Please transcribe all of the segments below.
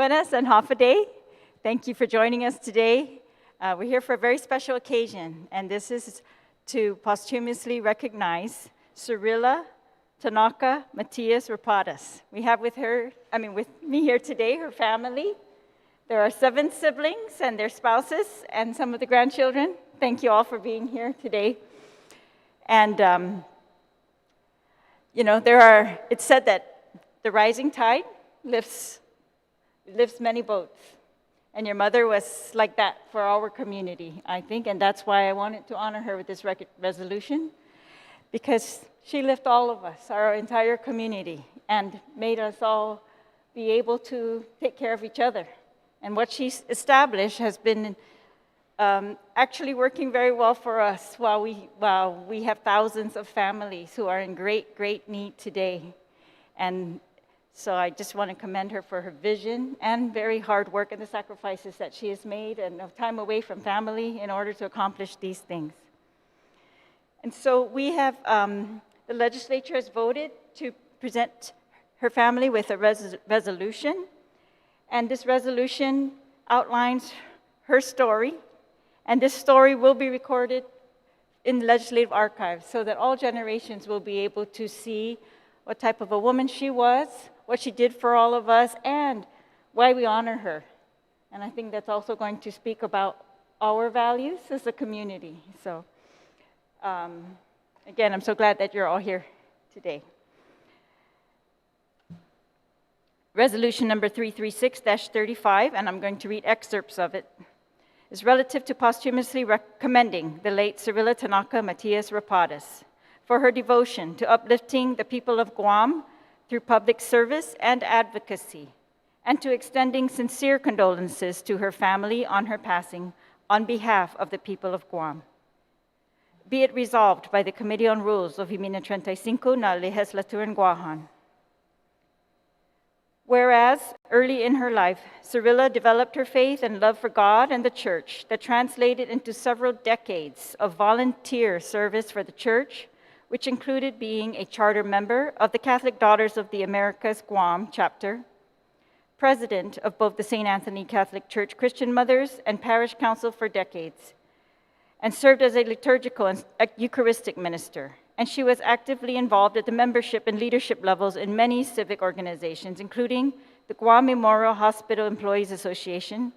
Buenas and half a day. Thank you for joining us today. We're here for a very special occasion, and this is to posthumously recognize Cirilla Tanaka Matias Rapadas. We have with me here today, her family. There are 7 siblings and their spouses and some of the grandchildren. Thank you all for being here today. And, it's said that the rising tide lifts many boats. And your mother was like that for our community, I think, and that's why I wanted to honor her with this resolution, because she lifted all of us, our entire community, and made us all be able to take care of each other. And what she's established has been actually working very well for us while we have thousands of families who are in great, great need today. And so I just want to commend her for her vision and very hard work and the sacrifices that she has made and time away from family in order to accomplish these things. And so we have, the legislature has voted to present her family with a resolution. And this resolution outlines her story. And this story will be recorded in the legislative archives so that all generations will be able to see what type of a woman she was, what she did for all of us, and why we honor her. And I think that's also going to speak about our values as a community. So, again, I'm so glad that you're all here today. Resolution number 336-35, and I'm going to read excerpts of it, is relative to posthumously commending the late Cirilla Tanaka Matias Rapadas for her devotion to uplifting the people of Guam through public service and advocacy, and to extending sincere condolences to her family on her passing on behalf of the people of Guam. Be it resolved by the Committee on Rules of Himina 35 na Legislatura en Guahan. Whereas, early in her life, Cirilla developed her faith and love for God and the church that translated into several decades of volunteer service for the church, which included being a charter member of the Catholic Daughters of the Americas Guam chapter, president of both the St. Anthony Catholic Church Christian Mothers and Parish Council for decades, and served as a liturgical and Eucharistic minister. And she was actively involved at the membership and leadership levels in many civic organizations, including the Guam Memorial Hospital Employees Association,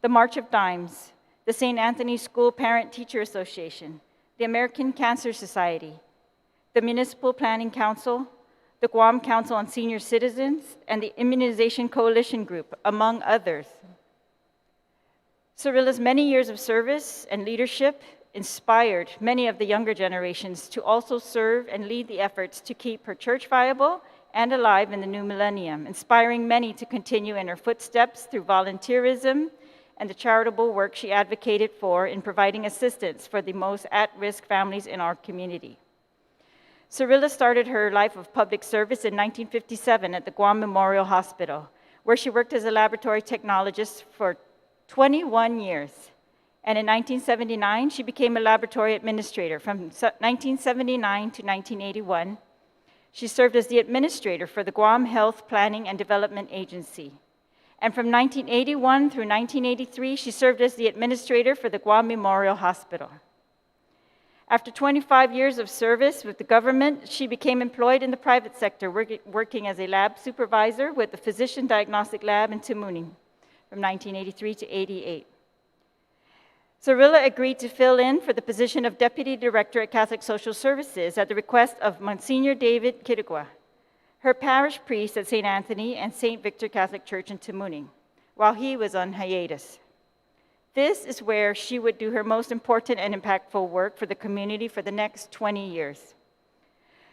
the March of Dimes, the St. Anthony School Parent-Teacher Association, the American Cancer Society, the Municipal Planning Council, the Guam Council on Senior Citizens, and the Immunization Coalition Group, among others. Cirilla's many years of service and leadership inspired many of the younger generations to also serve and lead the efforts to keep her church viable and alive in the new millennium, inspiring many to continue in her footsteps through volunteerism and the charitable work she advocated for in providing assistance for the most at-risk families in our community. Cirilla started her life of public service in 1957 at the Guam Memorial Hospital, where she worked as a laboratory technologist for 21 years. And in 1979, she became a laboratory administrator. From 1979 to 1981, she served as the administrator for the Guam Health Planning and Development Agency. And from 1981 through 1983, she served as the administrator for the Guam Memorial Hospital. After 25 years of service with the government, she became employed in the private sector, working as a lab supervisor with the Physician Diagnostic Lab in Tamuning from 1983 to 88. Cirilla agreed to fill in for the position of Deputy Director at Catholic Social Services at the request of Monsignor David Kirigua, her parish priest at St. Anthony and St. Victor Catholic Church in Tamuning, while he was on hiatus. This is where she would do her most important and impactful work for the community for the next 20 years.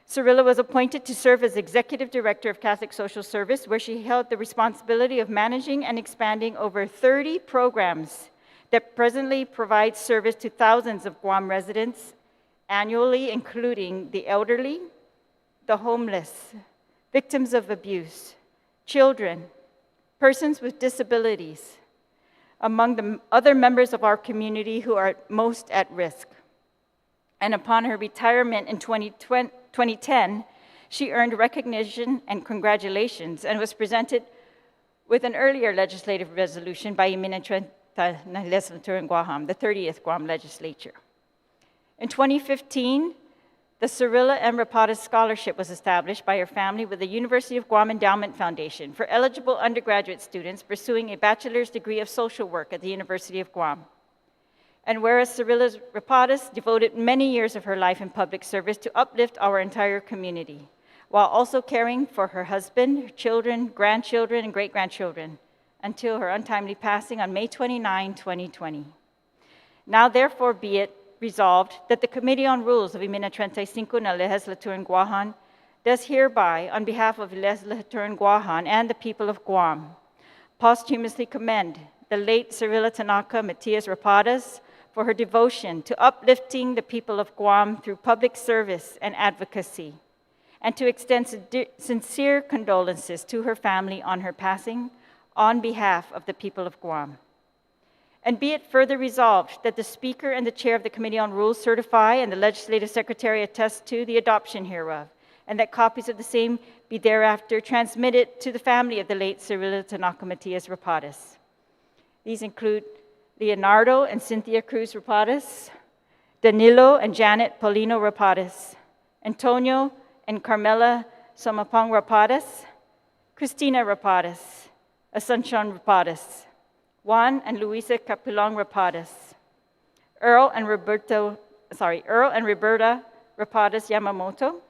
Cirilla was appointed to serve as Executive Director of Catholic Social Service, where she held the responsibility of managing and expanding over 30 programs that presently provide service to thousands of Guam residents annually, including the elderly, the homeless, victims of abuse, children, persons with disabilities, among the other members of our community who are most at risk. And upon her retirement in 2010, she earned recognition and congratulations and was presented with an earlier legislative resolution by Iminentrenta Legislature in Guam, the 30th Guam Legislature. In 2015, the Cyrilla M. Rapadas Scholarship was established by her family with the University of Guam Endowment Foundation for eligible undergraduate students pursuing a bachelor's degree of social work at the University of Guam. And whereas Cyrilla Rapadas devoted many years of her life in public service to uplift our entire community, while also caring for her husband, her children, grandchildren, and great-grandchildren, until her untimely passing on May 29, 2020. Now, therefore, be it resolved that the Committee on Rules of Imina 35 na Legislature in Guahan does hereby, on behalf of the Legislature in Guahan and the people of Guam, posthumously commend the late Cyrilla Tanaka Matias Rapadas for her devotion to uplifting the people of Guam through public service and advocacy, and to extend sincere condolences to her family on her passing on behalf of the people of Guam. And be it further resolved that the Speaker and the Chair of the Committee on Rules certify and the Legislative Secretary attest to the adoption hereof, and that copies of the same be thereafter transmitted to the family of the late Cyrilla Tanaka Matias Rapadas. These include Leonardo and Cynthia Cruz Rapadas, Danilo and Janet Paulino Rapadas, Antonio and Carmela Somapong Rapadas, Christina Rapadas, Asuncion Rapadas, Juan and Luisa Capilong Rapadas, Earl and Roberta Rapadas Yamamoto,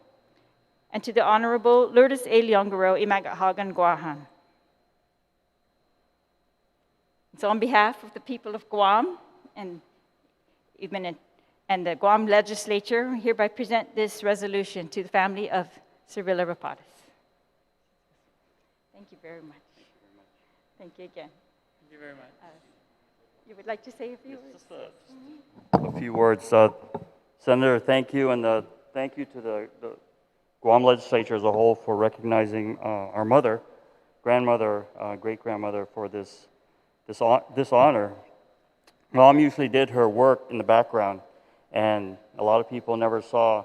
and to the Honorable Lourdes A. Leongaro Imagahagan Guahan. So on behalf of the people of Guam and the Guam Legislature, I hereby present this resolution to the family of Cyrilla Rapadas. Thank you very much. Thank you again. Thank you very much. You would like to say a few words? Just a few words. Senator, thank you, and thank you to the Guam Legislature as a whole for recognizing our mother, grandmother, great-grandmother for this honor. Mom usually did her work in the background, and a lot of people never saw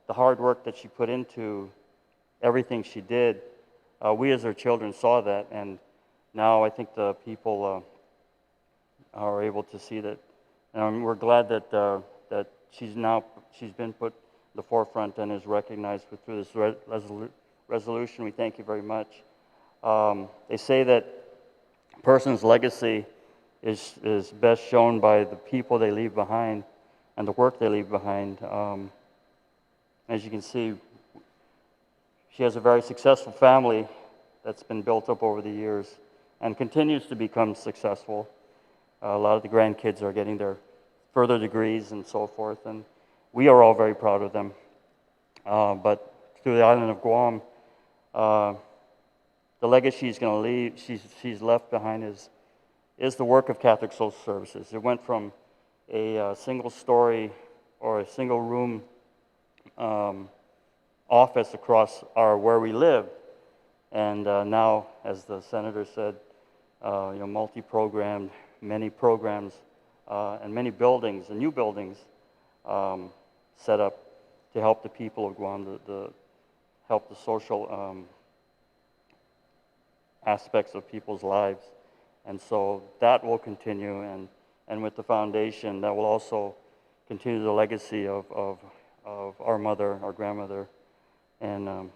the hard work that she put into everything she did. We as her children saw that, and now I think the people are able to see that. And we're glad that she's been put in the forefront and is recognized through this resolution. We thank you very much. They say that a person's legacy is best shown by the people they leave behind and the work they leave behind. As you can see, she has a very successful family that's been built up over the years and continues to become successful. A lot of the grandkids are getting their further degrees and so forth, and we are all very proud of them. But to the island of Guam, the legacy she's left behind is the work of Catholic Social Services. It went from a single story or a single room office across where we live, and now, as the senator said, multi-programmed, many programs, and many buildings and new buildings set up to help the people of Guam, help the social aspects of people's lives. And so that will continue, and with the foundation, that will also continue the legacy of our mother, our grandmother, and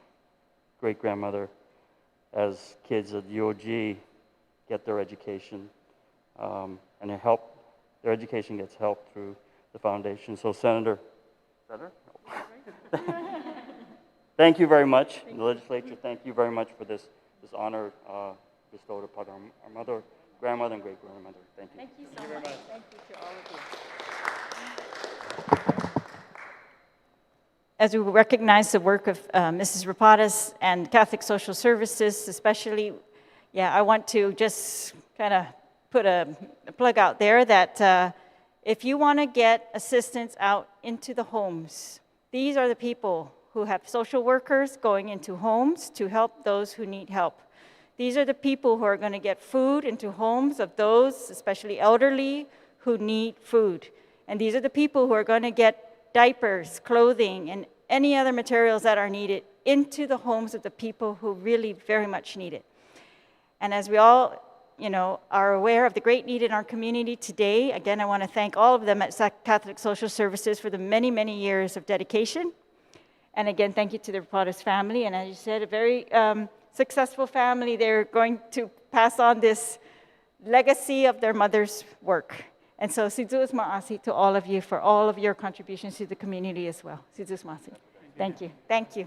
great-grandmother as kids at UOG get their education, and their education gets helped through the foundation. So Senator, thank you very much. The legislature, thank you very much for this honor bestowed upon our mother, grandmother, and great-grandmother. Thank you. Thank you so much. Thank you to all of you. As we recognize the work of Mrs. Rapadas and Catholic Social Services especially, I want to just kind of put a plug out there that if you want to get assistance out into the homes, these are the people who have social workers going into homes to help those who need help. These are the people who are going to get food into homes of those, especially elderly, who need food. And these are the people who are going to get diapers, clothing, and any other materials that are needed into the homes of the people who really very much need it. And as we all, are aware of the great need in our community today, again, I want to thank all of them at Catholic Social Services for the many, many years of dedication. And again, thank you to the Rapadas family. And as you said, a very successful family. They're going to pass on this legacy of their mother's work. And so, Sidus Maasi to all of you for all of your contributions to the community as well. Sidus Maasi. Thank you. Thank you.